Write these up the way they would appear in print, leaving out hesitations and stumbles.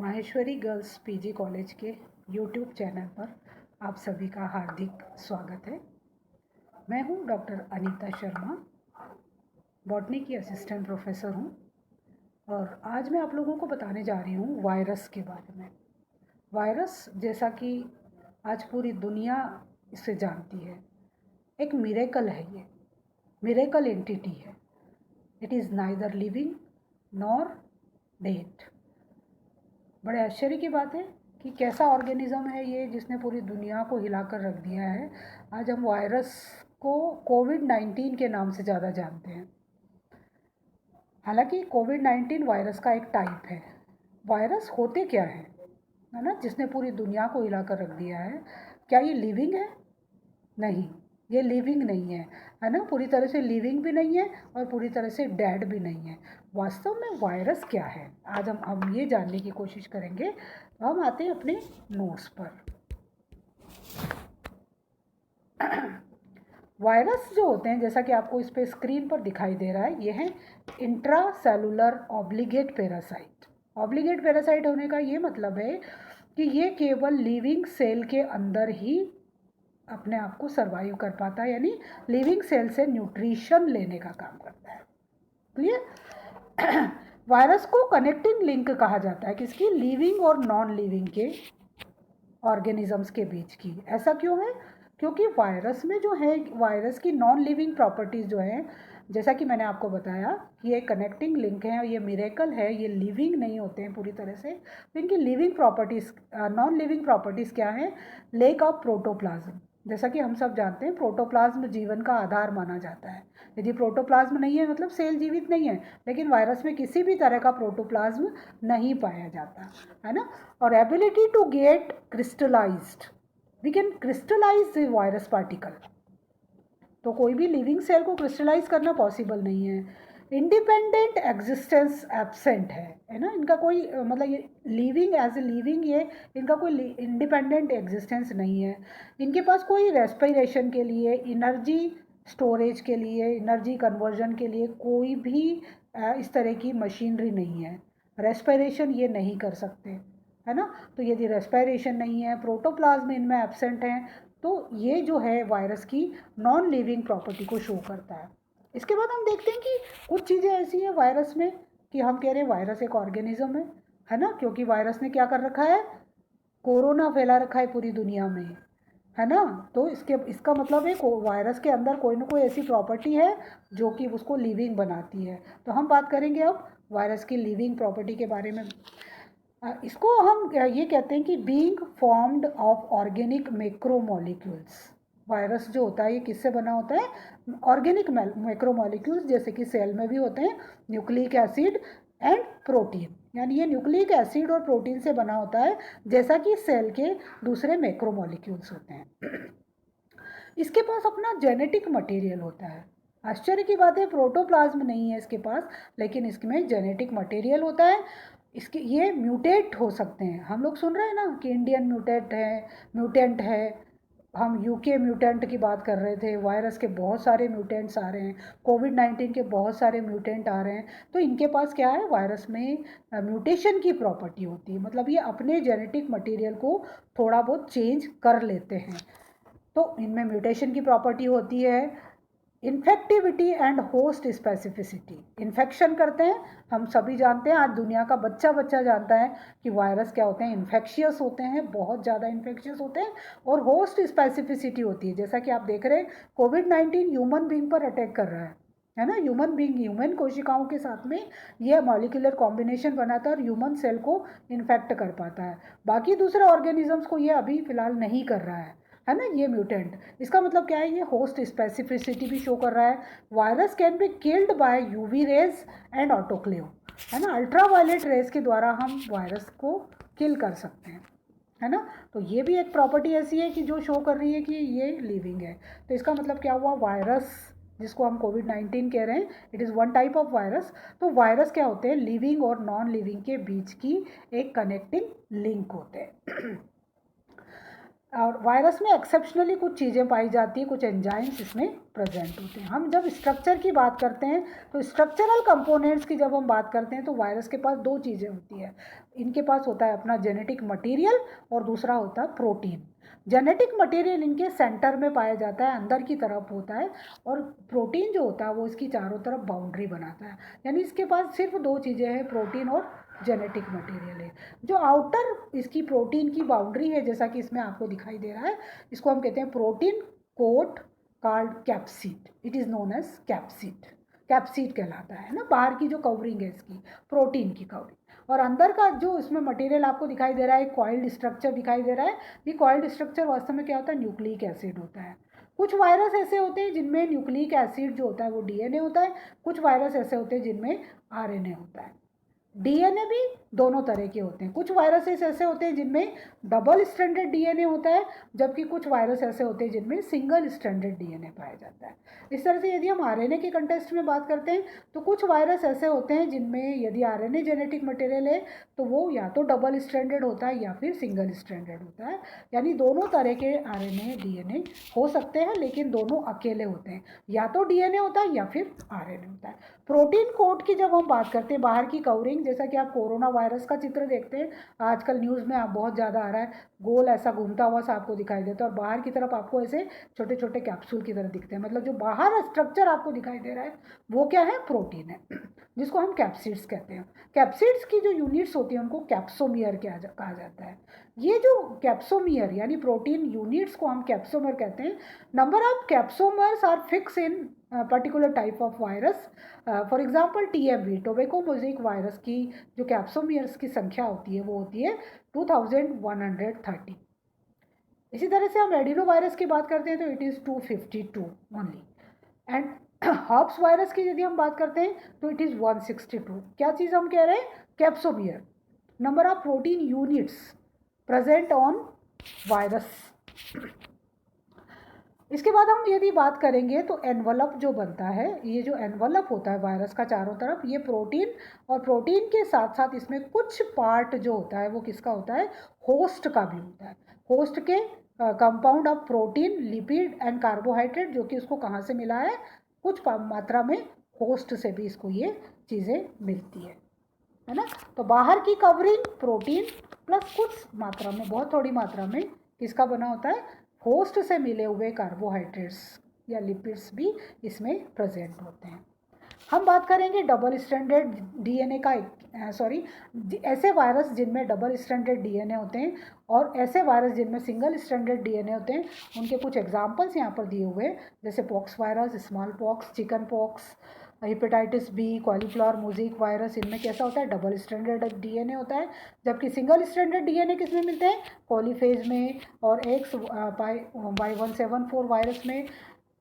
Maheshwari girls PG college के YouTube channel पर आप सभी का हार्दिक स्वागत है। मैं हूं डॉक्टर अनीता शर्मा, बॉटनी की असिस्टेंट प्रोफेसर हूं और आज मैं आप लोगों को बताने जा रही हूं वायरस के बारे में। वायरस जैसा कि आज पूरी दुनिया इसे जानती है, एक मिरेकल है। ये मिरेकल एंटिटी है। It is neither living nor dead. बड़े आश्चर्य की बात है कि कैसा ऑर्गेनिज्म है ये जिसने पूरी दुनिया को हिलाकर रख दिया है। आज हम वायरस को कोविड-19 के नाम से ज़्यादा जानते हैं। हालांकि कोविड-19 वायरस का एक टाइप है। वायरस होते क्या है ना, जिसने पूरी दुनिया को हिलाकर रख दिया है। क्या ये लिविंग है? नहीं, ये लिविंग नहीं है ना। पूरी तरह से लिविंग भी नहीं है और पूरी तरह से डेड भी नहीं है। वास्तव में वायरस क्या है, आज हम ये जानने की कोशिश करेंगे। तो हम आते हैं अपने नोट्स पर। वायरस जो होते हैं, जैसा कि आपको इस पे स्क्रीन पर दिखाई दे रहा है, ये है intracellular obligate parasite. Obligate parasite होने का ये मतलब है कि ये केवल लिविंग सेल के अंदर ही अपने आप को सर्वाइव कर पाता है, यानी लिविंग सेल से न्यूट्रिशन लेने का काम करता है। क्लियर? वायरस को कनेक्टिंग लिंक कहा जाता है किसकी? लिविंग और नॉन लिविंग के ऑर्गेनिजम्स के बीच की। ऐसा क्यों है? क्योंकि वायरस में जो है, वायरस की नॉन लिविंग प्रॉपर्टीज़ जो है, जैसा कि मैंने आपको बताया कि ये कनेक्टिंग लिंक है, ये मिरेकल है, ये लिविंग नहीं होते हैं पूरी तरह से। तो इनकी living properties, non living properties क्या है? Lake of protoplasm. जैसा कि हम सब जानते हैं, प्रोटोप्लाज्म जीवन का आधार माना जाता है। यदि प्रोटोप्लाज्म नहीं है मतलब सेल जीवित नहीं है। लेकिन वायरस में किसी भी तरह का प्रोटोप्लाज्म नहीं पाया जाता है ना। और ability to get crystallised, we can crystallise the virus particle. तो कोई भी लिविंग सेल को क्रिस्टलाइज करना पॉसिबल नहीं है। इंडिपेंडेंट एग्जिस्टेंस एब्सेंट है ना। इनका कोई मतलब ये लिविंग एज ए लिविंग, ये इनका कोई इंडिपेंडेंट एग्जिस्टेंस नहीं है। इनके पास कोई रेस्पिरेशन के लिए, एनर्जी स्टोरेज के लिए, एनर्जी कन्वर्जन के लिए कोई भी इस तरह की मशीनरी नहीं है। रेस्पिरेशन ये नहीं कर सकते, है ना। तो यदि रेस्पिरेशन नहीं है, प्रोटोप्लाज्म इनमें एब्सेंट हैं, तो ये जो है वायरस की नॉन लिविंग प्रॉपर्टी को शो करता है। इसके बाद हम देखते हैं कि कुछ चीज़ें ऐसी हैं वायरस में कि हम कह रहे हैं वायरस एक ऑर्गेनिज्म है ना। क्योंकि वायरस ने क्या कर रखा है? कोरोना फैला रखा है पूरी दुनिया में, है ना। तो इसका मतलब है वायरस के अंदर कोई ना कोई ऐसी प्रॉपर्टी है जो कि उसको लिविंग बनाती है। तो हम बात करेंगे अब वायरस की लिविंग प्रॉपर्टी के बारे में। इसको हम ये कहते हैं कि being formed of organic macromolecules. Virus जो होता है ये किससे बना होता है? ऑर्गेनिक मैक्रोमोलिक्यूल्स, जैसे कि सेल में भी होते हैं न्यूक्लिक एसिड एंड प्रोटीन। यानी ये न्यूक्लिक एसिड और प्रोटीन से बना होता है, जैसा कि सेल के दूसरे मैक्रोमोलिक्यूल्स होते हैं। इसके पास अपना जेनेटिक मटेरियल होता है। आश्चर्य की बात है, प्रोटोप्लाज्म नहीं है इसके पास, लेकिन इसमें जेनेटिक मटेरियल होता है। इसके ये म्यूटेट हो सकते हैं। हम लोग सुन रहे हैं ना कि इंडियन म्यूटेंट है। हम यूके म्यूटेंट की बात कर रहे थे। वायरस के बहुत सारे म्यूटेंट्स आ रहे हैं, कोविड-19 के बहुत सारे म्यूटेंट आ रहे हैं। तो इनके पास क्या है? वायरस में म्यूटेशन की प्रॉपर्टी होती है। मतलब ये अपने जेनेटिक मटेरियल को थोड़ा बहुत चेंज कर लेते हैं। तो इनमें म्यूटेशन की प्रॉपर्टी होती है infectivity and host specificity. Infection करते हैं, हम सभी जानते हैं, आज दुनिया का बच्चा बच्चा जानता है कि वायरस क्या होते हैं। इन्फेक्शियस होते हैं, बहुत ज़्यादा इन्फेक्शियस होते हैं। और होस्ट स्पेसिफिसिटी होती है, जैसा कि आप देख रहे हैं कोविड-19 ह्यूमन बींग पर अटैक कर रहा है ना। ह्यूमन बींग, ह्यूमन कोशिकाओं के साथ में यह मॉलिक्यूलर कॉम्बिनेशन बनाता है और ह्यूमन सेल को इन्फेक्ट कर पाता है। बाकी दूसरे ऑर्गेनिजम्स को ये अभी फिलहाल नहीं कर रहा है ना, ये म्यूटेंट। इसका मतलब क्या है? ये होस्ट स्पेसिफिसिटी भी शो कर रहा है। Virus can be killed by UV rays and autoclave, है ना। अल्ट्रावायलेट रेज के द्वारा हम वायरस को किल कर सकते हैं, है ना। तो ये भी एक प्रॉपर्टी ऐसी है कि जो शो कर रही है कि ये लिविंग है। तो इसका मतलब क्या हुआ? वायरस जिसको हम कोविड-19 कह रहे हैं, it is one type of virus. तो वायरस क्या होते हैं? लिविंग और नॉन लिविंग के बीच की एक कनेक्टिंग लिंक होते हैं। और वायरस में एक्सेप्शनली कुछ चीज़ें पाई जाती हैं, कुछ एंजाइम्स इसमें प्रेजेंट होते हैं। हम जब स्ट्रक्चर की बात करते हैं तो स्ट्रक्चरल कंपोनेंट्स की जब हम बात करते हैं तो वायरस के पास दो चीज़ें होती है। इनके पास होता है अपना जेनेटिक मटेरियल और दूसरा होता है प्रोटीन। जेनेटिक मटेरियल इनके सेंटर में पाया जाता है, अंदर की तरफ होता है, और प्रोटीन जो होता है वो इसकी चारों तरफ बाउंड्री बनाता है। यानी इसके पास सिर्फ दो चीज़ें हैं, प्रोटीन और जेनेटिक मटेरियल है। जो आउटर इसकी प्रोटीन की बाउंड्री है, जैसा कि इसमें आपको दिखाई दे रहा है, इसको हम कहते हैं protein coat called capsid. It is known as capsid. Capsid कहलाता है ना, बाहर की जो कवरिंग है इसकी, प्रोटीन की कवरिंग। और अंदर का जो इसमें मटेरियल आपको दिखाई दे रहा है, कॉइल्ड स्ट्रक्चर दिखाई दे रहा है। ये कॉइल्ड स्ट्रक्चर वास्तव में क्या होता है, न्यूक्लिक एसिड होता है। कुछ वायरस ऐसे होते हैं जिनमें न्यूक्लिक एसिड जो होता है वो डीएनए होता है, कुछ वायरस ऐसे होते हैं जिनमें आरएनए होता है। डीएनए भी दोनों तरह के होते हैं। कुछ वायरसेस ऐसे होते हैं जिनमें डबल स्ट्रैंडेड डीएनए होता है, जबकि कुछ वायरस ऐसे होते हैं जिनमें सिंगल स्ट्रैंडेड डीएनए पाया जाता है। इस तरह से यदि हम आरएनए के कंटेक्स्ट में बात करते हैं तो कुछ वायरस ऐसे होते हैं जिनमें यदि आरएनए जेनेटिक मटेरियल है तो वो या तो डबल स्ट्रैंडेड होता है या फिर सिंगल स्ट्रैंडेड होता है। यानी दोनों तरह के आरएनए डीएनए हो सकते हैं, लेकिन दोनों अकेले होते हैं, या तो डीएनए होता है या फिर आरएनए होता है। प्रोटीन कोट की जब हम बात करते हैं, बाहर की कवरिंग, जैसा कि आप कोरोना वायरस का चित्र देखते हैं आजकल न्यूज़ में, आप बहुत ज़्यादा आ रहा है, गोल ऐसा घूमता हुआ सा आपको दिखाई देता है और बाहर की तरफ आपको ऐसे छोटे छोटे कैप्सूल की तरह दिखते हैं। मतलब जो बाहर स्ट्रक्चर आपको दिखाई दे रहा है वो क्या है, प्रोटीन है, जिसको हम कैप्सिड्स कहते हैं। कैप्सिड्स की जो यूनिट्स होती हैं उनको कैप्सोमियर कहा जाता है। ये जो कैप्सोमियर यानी प्रोटीन यूनिट्स को हम कैप्सोमियर कहते हैं। Number of capsomers are fixed in particular type of virus. For example TMV, tobacco mosaic virus की जो कैप्सोमियर्स की संख्या होती है वो होती है 2130। इसी तरह से हम एडिनो वायरस की बात करते हैं तो it is 252 only. And hops virus की यदि हम बात करते हैं तो इट इज़ 162। क्या चीज़ हम कह रहे हैं, capsomere, number of protein units present on virus. इसके बाद हम यदि बात करेंगे तो एनवलप जो बनता है, ये जो एनवलप होता है वायरस का चारों तरफ, ये प्रोटीन, और प्रोटीन के साथ साथ इसमें कुछ पार्ट जो होता है वो किसका होता है, होस्ट का भी होता है। होस्ट के compound of protein, lipid and carbohydrate, जो कि उसको कहाँ से मिला है, कुछ मात्रा में होस्ट से भी इसको ये चीज़ें मिलती है ना। तो बाहर की कवरिंग प्रोटीन प्लस कुछ मात्रा में, बहुत थोड़ी मात्रा में किसका बना होता है, होस्ट से मिले हुए कार्बोहाइड्रेट्स या लिपिड्स भी इसमें प्रेजेंट होते हैं। हम बात करेंगे डबल स्ट्रैंडेड डीएनए का, सॉरी, ऐसे वायरस जिनमें डबल स्ट्रैंडेड डीएनए होते हैं और ऐसे वायरस जिनमें सिंगल स्ट्रैंडेड डीएनए होते हैं। उनके कुछ एग्जांपल्स यहाँ पर दिए हुए हैं, जैसे pox virus, small pox, chicken pox, hepatitis B, cauliflower mosaic virus. इनमें कैसा होता है, डबल स्ट्रैंडेड डीएनए होता है, जबकि सिंगल स्ट्रैंडेड डीएनए किस में मिलते हैं, कॉलीफेज में और Y174 वायरस में।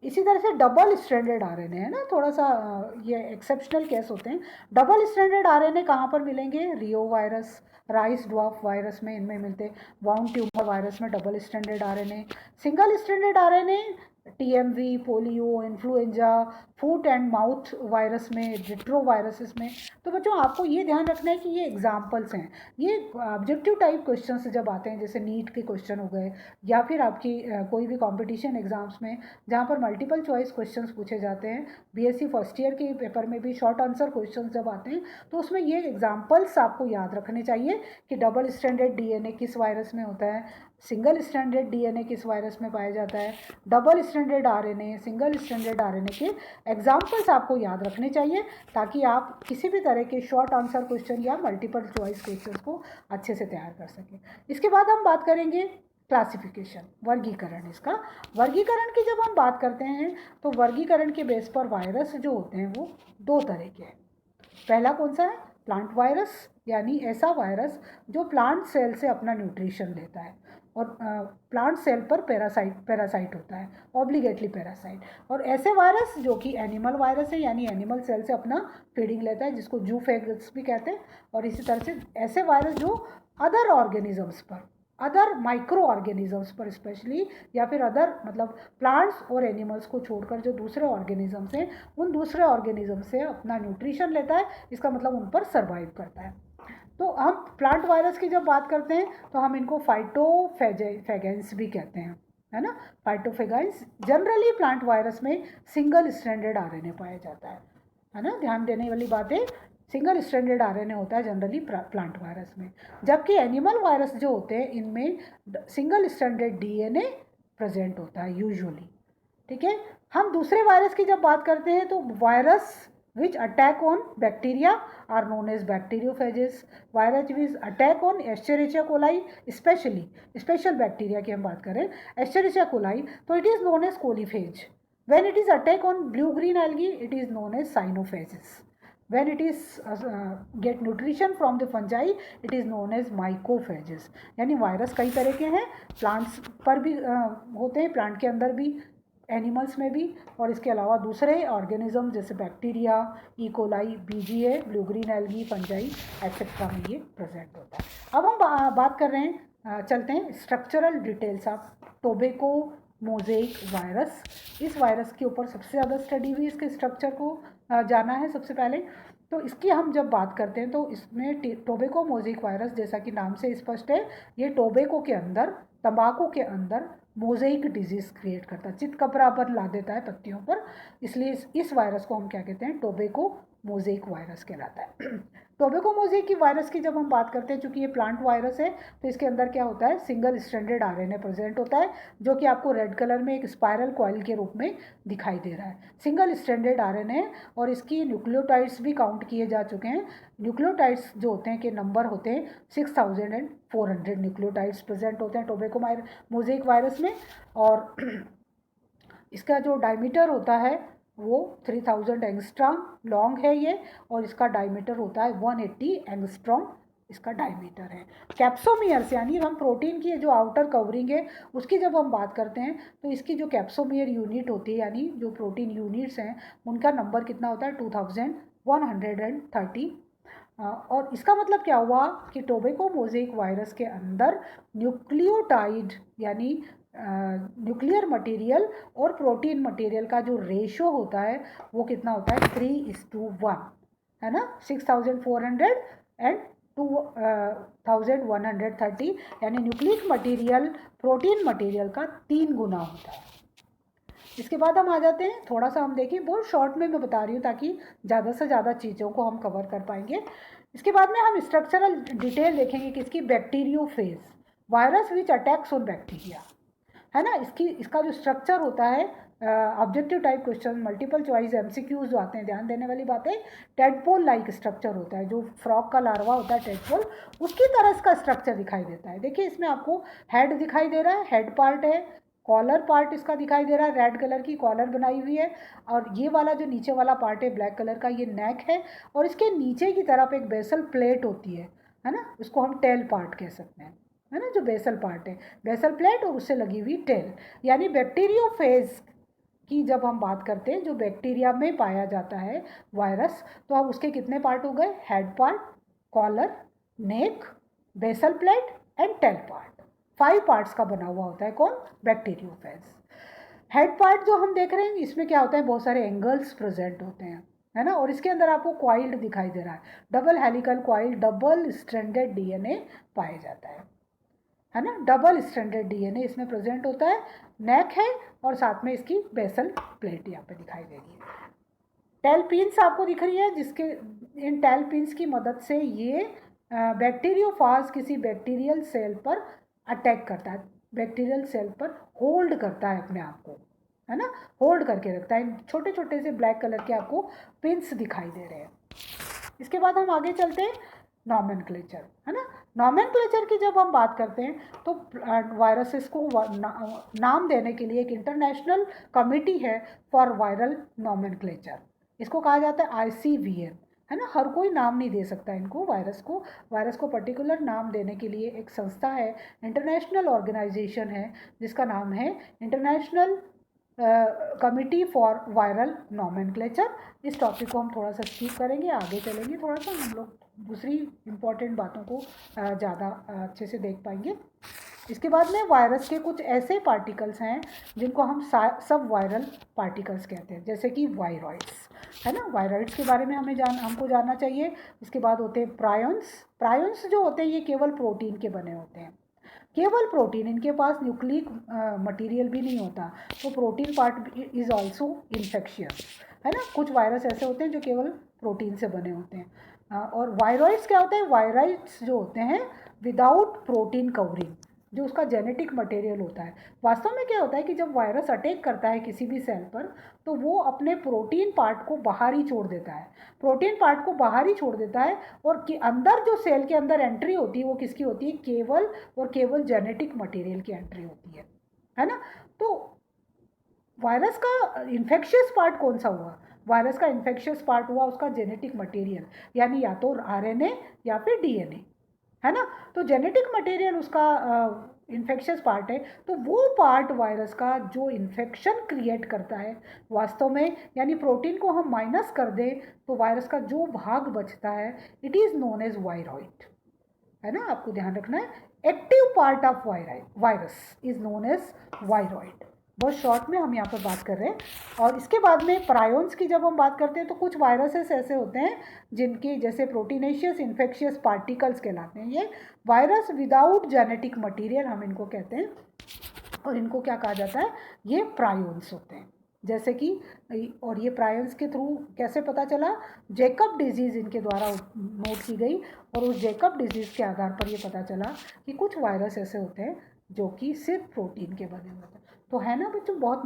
इसी तरह से डबल स्ट्रैंडेड आरएनए है ना, थोड़ा सा ये एक्सेप्शनल केस होते हैं। डबल स्ट्रैंडेड आरएनए कहाँ पर मिलेंगे, रियो वायरस, राइस ड्वार्फ वायरस में इनमें मिलते हैं। वाउंड ट्यूमर वायरस में double stranded RNA. Single stranded RNA TMV, polio, influenza, foot and mouth virus में, रिट्रो वायरसेस में। तो बच्चों आपको ये ध्यान रखना है कि ये एग्जाम्पल्स हैं, ये ऑब्जेक्टिव टाइप क्वेश्चन जब आते हैं, जैसे नीट के क्वेश्चन हो गए या फिर आपकी कोई भी कॉम्पिटिशन एग्जाम्स में जहाँ पर मल्टीपल चॉइस क्वेश्चंस पूछे जाते हैं, BSc फर्स्ट ईयर के पेपर में भी शॉर्ट आंसर क्वेश्चंस जब आते हैं तो उसमें ये एग्जाम्पल्स आपको याद रखने चाहिए कि डबल स्ट्रैंडेड डीएनए किस वायरस में होता है, सिंगल स्ट्रैंडेड डीएनए किस वायरस में पाया जाता है, double stranded RNA, single stranded RNA के एग्जाम्पल्स आपको याद रखने चाहिए, ताकि आप किसी भी तरह के शॉर्ट आंसर क्वेश्चन या मल्टीपल चॉइस क्वेश्चन को अच्छे से तैयार कर सकें। इसके बाद हम बात करेंगे क्लासिफिकेशन, वर्गीकरण। इसका वर्गीकरण की जब हम बात करते हैं तो वर्गीकरण के बेस पर वायरस जो होते हैं वो दो तरह के हैं। पहला कौन सा है, प्लांट वायरस, यानी ऐसा वायरस जो प्लांट सेल से अपना न्यूट्रिशन लेता है और प्लांट सेल पर पैरासाइट होता है, ऑब्लिगेटली पैरासाइट। और ऐसे वायरस जो कि एनिमल वायरस है, यानी एनिमल सेल से अपना फीडिंग लेता है, जिसको जूफेगस भी कहते हैं। और इसी तरह से ऐसे वायरस जो अदर ऑर्गेनिजम्स पर, अदर माइक्रो ऑर्गेनिजम्स पर स्पेशली, या फिर अदर मतलब प्लांट्स और एनिमल्स को छोड़कर जो दूसरे ऑर्गेनिजम्स हैं, उन दूसरे ऑर्गेनिज्म से अपना न्यूट्रिशन लेता है, इसका मतलब उन पर सर्वाइव करता है। तो हम प्लांट वायरस की जब बात करते हैं तो हम इनको फाइटोफेगेंस भी कहते हैं, है ना। फाइटोफेगेंस जनरली प्लांट वायरस में सिंगल स्ट्रैंडेड आरएनए पाया जाता है ना। ध्यान देने वाली बात है, सिंगल स्ट्रैंडेड आरएनए होता है जनरली प्लांट वायरस में, जबकि एनिमल वायरस जो होते हैं इनमें सिंगल स्ट्रैंडेड डीएनए प्रेजेंट होता है यूजुअली, ठीक है। हम दूसरे वायरस की जब बात करते हैं तो virus which attack on bacteria are known as bacteriophages. Virus which attack on Escherichia coli, special bacteria की हम बात करें Escherichia coli, तो it is known as coliphage. When it is attack on blue green algae, it is known as cyanophages. When it is get nutrition from the fungi, it is known as mycophages. यानी virus कई तरह के हैं, plants पर भी होते हैं, plant के अंदर भी, एनिमल्स में भी, और इसके अलावा दूसरे ऑर्गेनिज्म जैसे bacteria, E coli, BGA, blue green algae, fungi etcetera में ये प्रेजेंट होता है। अब हम बात कर रहे हैं, चलते हैं structural details of tobacco mosaic virus. इस वायरस के ऊपर सबसे ज़्यादा स्टडी हुई, इसके स्ट्रक्चर को जाना है सबसे पहले। तो इसकी हम जब बात करते हैं तो इसमें टोबैको मोज़ेक वायरस, जैसा कि नाम से स्पष्ट है, ये टोबैको के अंदर, तंबाकू के अंदर मोज़ेक डिजीज़ क्रिएट करता है, चितकबरा पर ला देता है पत्तियों पर, इसलिए इस वायरस को हम क्या कहते हैं, टोबैको मोज़ेक वायरस कहलाता है। टोबैको मोज़ेक की वायरस की जब हम बात करते हैं, चूंकि ये प्लांट वायरस है तो इसके अंदर क्या होता है, सिंगल स्ट्रैंडेड आरएनए प्रेजेंट होता है, जो कि आपको रेड कलर में एक स्पाइरल कॉइल के रूप में दिखाई दे रहा है। सिंगल स्ट्रैंडेड आरएनए, और इसकी न्यूक्लियोटाइड्स भी काउंट किए जा चुके हैं। न्यूक्लियोटाइड्स जो होते हैं के नंबर होते हैं 6400 न्यूक्लियोटाइड्स प्रेजेंट होते हैं टोबैको मोज़ेक वायरस में, और इसका जो डायमीटर होता है वो 3000 एंगस्ट्रॉम लॉन्ग है ये, और इसका डायमीटर होता है 180 एंगस्ट्रॉम इसका डायमीटर है। कैप्सोमियर्स यानी हम प्रोटीन की जो आउटर कवरिंग है उसकी जब हम बात करते हैं तो इसकी जो कैप्सोमियर यूनिट होती है, यानी जो प्रोटीन यूनिट्स हैं, उनका नंबर कितना होता है, 2130। और इसका मतलब क्या हुआ कि टोबैको मोज़ेक वायरस के अंदर न्यूक्लियोटाइड यानी न्यूक्लियर मटेरियल और प्रोटीन मटेरियल का जो रेशो होता है वो कितना होता है, 3:1, है ना। 6400 एंड 2130, यानी न्यूक्लिक मटेरियल प्रोटीन मटेरियल का 3 गुना होता है। इसके बाद हम आ जाते हैं, थोड़ा सा हम देखें, बहुत शॉर्ट में मैं बता रही हूँ ताकि ज़्यादा से ज़्यादा चीज़ों को हम कवर कर पाएंगे। इसके बाद में हम स्ट्रक्चरल डिटेल देखेंगे कि इसकी bacteriophage, virus which attacks on bacteria, है ना। इसका जो स्ट्रक्चर होता है, objective type question, multiple choice, MCQs जो आते हैं, ध्यान देने वाली बात है, टेडपोल लाइक स्ट्रक्चर होता है, जो फ्रॉग का लार्वा होता है टेडपोल, उसकी तरह इसका स्ट्रक्चर दिखाई देता है। देखिए इसमें आपको हेड दिखाई दे रहा है, हेड पार्ट है, कॉलर पार्ट इसका दिखाई दे रहा है, रेड कलर की कॉलर बनाई हुई है, और ये वाला जो नीचे वाला पार्ट है ब्लैक कलर का, ये नेक है, और इसके नीचे की तरफ एक बेसल प्लेट होती है ना, उसको हम टेल पार्ट कह सकते हैं, है ना, जो बेसल पार्ट है, बेसल प्लेट और उससे लगी हुई टेल। यानी बैक्टीरियोफेज की जब हम बात करते हैं, जो बैक्टीरिया में पाया जाता है वायरस, तो अब उसके कितने पार्ट हो गए, head part, collar, neck, basal plate and tail part, 5 parts का बना हुआ होता है कौन, बैक्टीरियोफेज। हेड पार्ट जो हम देख रहे हैं इसमें क्या होता है, बहुत सारे एंगल्स प्रेजेंट होते हैं, है ना, और इसके अंदर आपको क्वाइल्ड दिखाई दे रहा है, double helical coil, double stranded DNA पाया जाता है ना, डबल स्ट्रैंडेड डीएनए इसमें प्रेजेंट होता है, नेक है और साथ में इसकी बेसल प्लेट यहाँ पे दिखाई दे रही है। टेल पिन्स आपको दिख रही है, जिसके इन टेल पिन्स की मदद से ये बैक्टीरियोफाज किसी बैक्टीरियल सेल पर अटैक करता है, बैक्टीरियल सेल पर होल्ड करता है अपने आप को, है ना, होल्ड करके रखता है। छोटे छोटे से ब्लैक कलर के आपको पिन्स दिखाई दे रहे हैं। इसके बाद हम आगे चलते हैं, नॉमेनक्लेचर, है ना। नॉमेनक्लेचर की जब हम बात करते हैं तो वायरसेस को नाम देने के लिए एक इंटरनेशनल कमिटी है फॉर वायरल नॉमेनक्लेचर, इसको कहा जाता है ICVM, है ना। हर कोई नाम नहीं दे सकता इनको, वायरस को पर्टिकुलर नाम देने के लिए एक संस्था है, इंटरनेशनल ऑर्गेनाइजेशन है, जिसका नाम है international committee for viral nomenclature. इस टॉपिक को हम थोड़ा सा स्किप करेंगे, आगे चलेंगे, थोड़ा सा हम लोग दूसरी इम्पॉर्टेंट बातों को ज़्यादा अच्छे से देख पाएंगे। इसके बाद में वायरस के कुछ ऐसे पार्टिकल्स हैं जिनको हम सब वायरल पार्टिकल्स कहते हैं, जैसे कि वायरॉइड्स। है ना। वायरॉइड्स के बारे में हमको जानना चाहिए। इसके बाद होते हैं प्रायॉन्स। प्रायॉन्स जो होते हैं ये केवल प्रोटीन के बने होते हैं, केवल प्रोटीन, इनके पास न्यूक्लिक मटेरियल भी नहीं होता। तो protein part is also infectious, है ना। कुछ वायरस ऐसे होते हैं जो केवल प्रोटीन से बने होते हैं। और वायरॉइड्स क्या होते हैं? वायरॉइड्स जो होते हैं विदाउट प्रोटीन कवरिंग, जो उसका जेनेटिक मटेरियल होता है। वास्तव में क्या होता है कि जब वायरस अटैक करता है किसी भी सेल पर, तो वो अपने प्रोटीन पार्ट को बाहर ही छोड़ देता है, प्रोटीन पार्ट को बाहर ही छोड़ देता है। और कि अंदर जो सेल के अंदर एंट्री होती है वो किसकी होती है? केवल और केवल जेनेटिक मटेरियल की एंट्री होती है ना। तो वायरस का इन्फेक्शियस पार्ट कौन सा हुआ? वायरस का इन्फेक्शियस पार्ट हुआ उसका जेनेटिक मटेरियल, यानी या तो आरएनए या फिर डीएनए, है ना। तो जेनेटिक मटेरियल उसका इन्फेक्शियस पार्ट है। तो वो पार्ट वायरस का जो इन्फेक्शन क्रिएट करता है वास्तव में, यानी प्रोटीन को हम माइनस कर दें तो वायरस का जो भाग बचता है it is known as viroid, है ना। आपको ध्यान रखना है, active part of virus is known as viroid. बहुत शॉर्ट में हम यहाँ पर बात कर रहे हैं। और इसके बाद में प्रायोन्स की जब हम बात करते हैं तो कुछ वायरसेस ऐसे होते हैं जिनके जैसे प्रोटीनेशियस इन्फेक्शियस पार्टिकल्स कहलाते हैं। ये वायरस विदाउट जेनेटिक मटीरियल हम इनको कहते हैं, और इनको क्या कहा जाता है? ये प्रायोन्स होते हैं। जैसे कि, और ये प्रायंस के थ्रू कैसे पता चला? जैकब डिजीज़ इनके द्वारा नोट की गई, और उस जैकब डिजीज़ के आधार पर ये पता चला कि कुछ वायरस ऐसे होते हैं जो कि सिर्फ प्रोटीन के बने होते हैं। तो है ना बच्चों, बहुत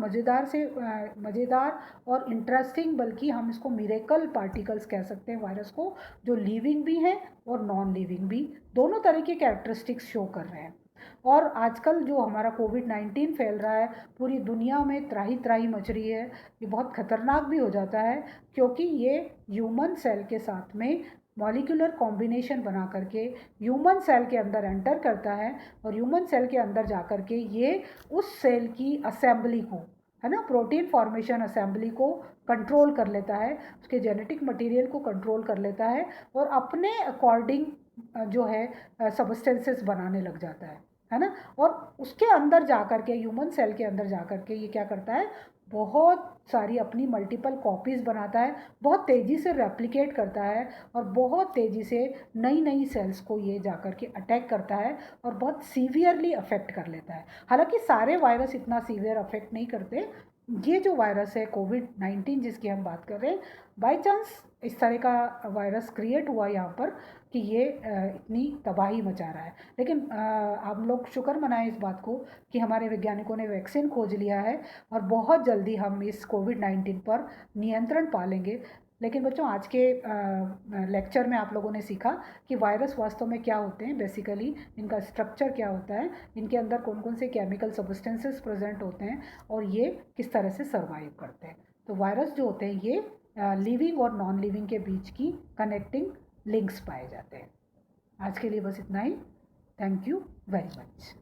मज़ेदार और इंटरेस्टिंग, बल्कि हम इसको मिरेकल पार्टिकल्स कह सकते हैं वायरस को, जो लिविंग भी हैं और नॉन लिविंग भी, दोनों तरह के कैरेक्टरिस्टिक्स शो कर रहे हैं। और आजकल जो हमारा कोविड-19 फैल रहा है, पूरी दुनिया में त्राही त्राही मच रही है। ये बहुत ख़तरनाक भी हो जाता है, क्योंकि ये ह्यूमन सेल के साथ में मॉलिक्यूलर कॉम्बिनेशन बना करके ह्यूमन सेल के अंदर एंटर करता है, और ह्यूमन सेल के अंदर जा कर के ये उस सेल की असेंबली को, है ना, प्रोटीन फॉर्मेशन असेंबली को कंट्रोल कर लेता है, उसके जेनेटिक मटेरियल को कंट्रोल कर लेता है, और अपने अकॉर्डिंग जो है सबस्टेंसेस बनाने लग जाता है ना। और उसके अंदर जा कर के, ह्यूमन सेल के अंदर जा कर के ये क्या करता है? बहुत सारी अपनी मल्टीपल कॉपीज़ बनाता है, बहुत तेज़ी से रेप्लिकेट करता है, और बहुत तेज़ी से नई नई सेल्स को ये जा कर के अटैक करता है, और बहुत सीवियरली अफेक्ट कर लेता है। हालांकि सारे वायरस इतना सीवियर अफेक्ट नहीं करते। ये जो वायरस है कोविड-19 जिसकी हम बात कर रहे हैं, बाय चांस इस तरह का वायरस क्रिएट हुआ यहाँ पर कि ये इतनी तबाही मचा रहा है। लेकिन हम लोग शुक्र मनाएं इस बात को कि हमारे वैज्ञानिकों ने वैक्सीन खोज लिया है, और बहुत जल्दी हम इस कोविड-19 पर नियंत्रण पा लेंगे। लेकिन बच्चों, आज के लेक्चर में आप लोगों ने सीखा कि वायरस वास्तव में क्या होते हैं, बेसिकली इनका स्ट्रक्चर क्या होता है, इनके अंदर कौन कौन से केमिकल सब्सटेंसेस प्रेजेंट होते हैं, और ये किस तरह से सर्वाइव करते हैं। तो वायरस जो होते हैं ये लिविंग और नॉन लिविंग के बीच की कनेक्टिंग लिंक्स पाए जाते हैं। आज के लिए बस इतना ही। Thank you very much.